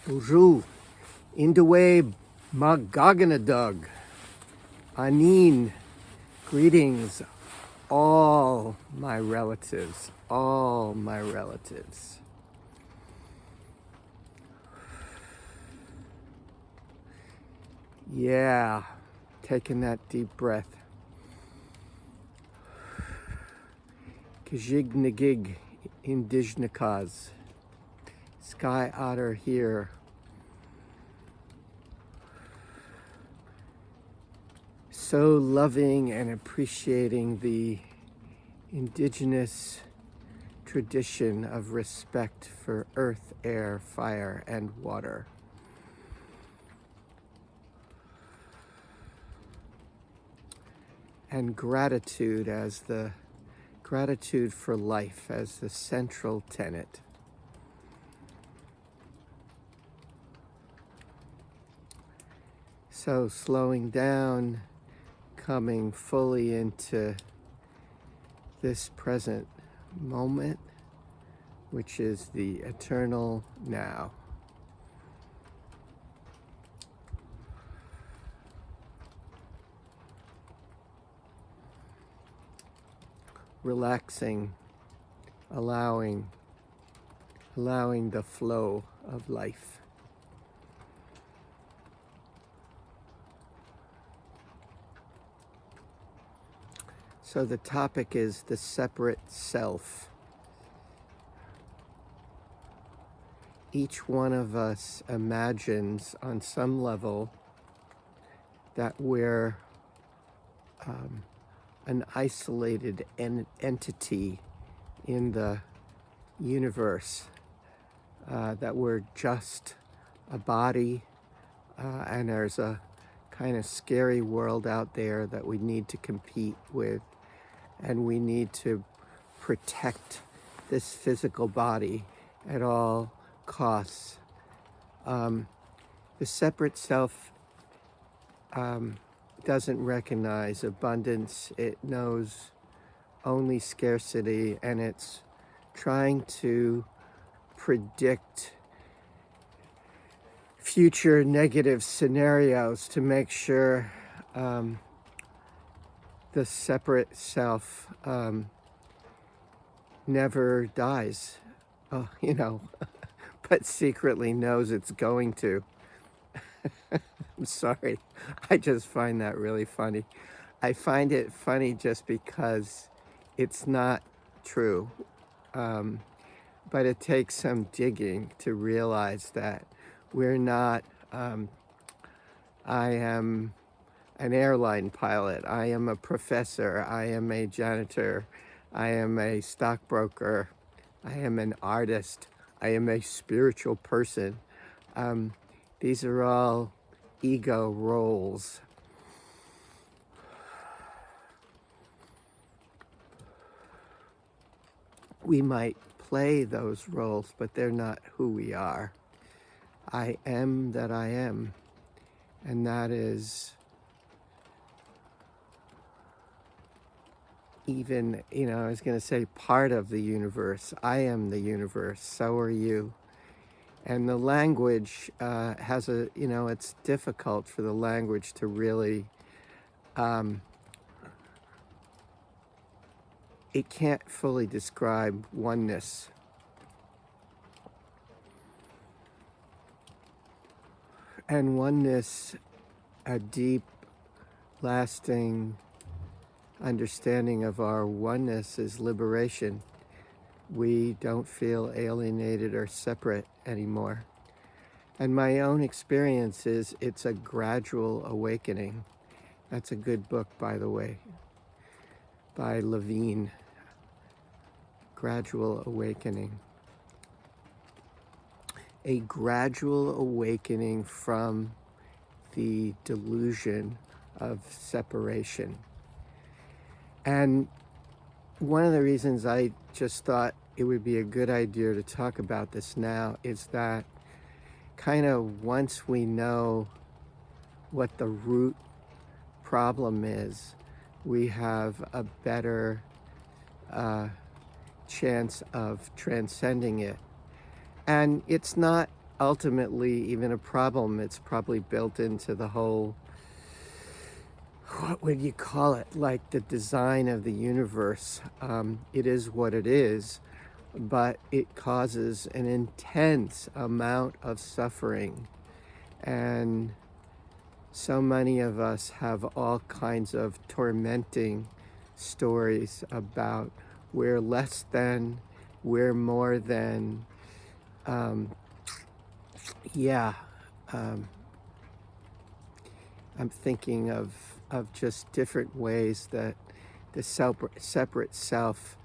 Uru, Indaway Magaganadug, Anin, greetings, all my relatives, all my relatives. Yeah, taking that deep breath. Kajig Indijnakas, sky otter here. So loving and appreciating the indigenous tradition of respect for earth, air, fire, and water. And gratitude as the gratitude for life as the central tenet. So slowing down, coming fully into this present moment, which is the eternal now. Relaxing, allowing the flow of life. So the topic is the separate self. Each one of us imagines on some level that we're an isolated entity in the universe, that we're just a body, and there's a kind of scary world out there that we need to compete with, and we need to protect this physical body at all costs. The separate self doesn't recognize abundance. It knows only scarcity, and it's trying to predict future negative scenarios to make sure the separate self never dies, but secretly knows it's going to. I'm sorry, I just find that really funny. I find it funny just because it's not true, but it takes some digging to realize that we're not. I am an airline pilot, I am a professor, I am a janitor, I am a stockbroker, I am an artist, I am a spiritual person. These are all ego roles. We might play those roles, but they're not who we are. I am that I am, and that is even, I was going to say part of the universe. I am the universe, so are you. And the language has it's difficult for the language to really, it can't fully describe oneness. And oneness, a deep, lasting understanding of our oneness is liberation. We don't feel alienated or separate anymore. And my own experience is it's a gradual awakening. That's a good book, by the way, by Levine. Gradual awakening. A gradual awakening from the delusion of separation. And one of the reasons I just thought it would be a good idea to talk about this now is that kind of once we know what the root problem is, we have a better chance of transcending it. And it's not ultimately even a problem. It's probably built into the whole, what would you call it, like the design of the universe. It is what it is, but it causes an intense amount of suffering. And so many of us have all kinds of tormenting stories about we're less than, we're more than. Yeah, um, I'm thinking of just different ways that the separate self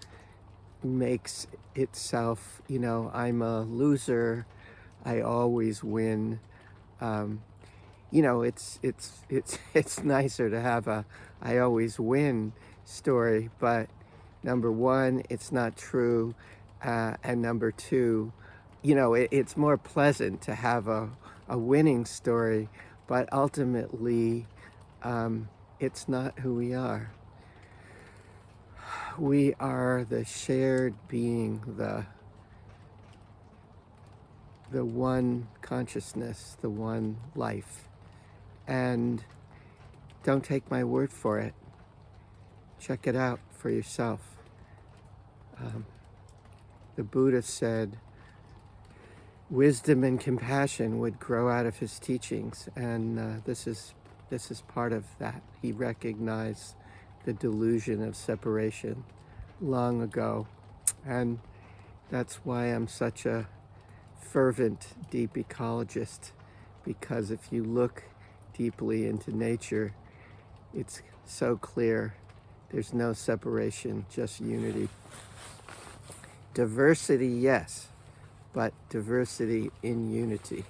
makes itself, I'm a loser, I always win. Um, it's nicer to have a I always win story, but number one, it's not true, and number two, it's more pleasant to have a winning story, but ultimately, it's not who we are. We are the shared being, the one consciousness, the one life. And don't take my word for it. Check it out for yourself. The Buddha said wisdom and compassion would grow out of his teachings, and this is part of that. He recognized the delusion of separation long ago, and that's why I'm such a fervent deep ecologist, because if you look deeply into nature, it's so clear. There's no separation, just unity. Diversity, yes, but diversity in unity.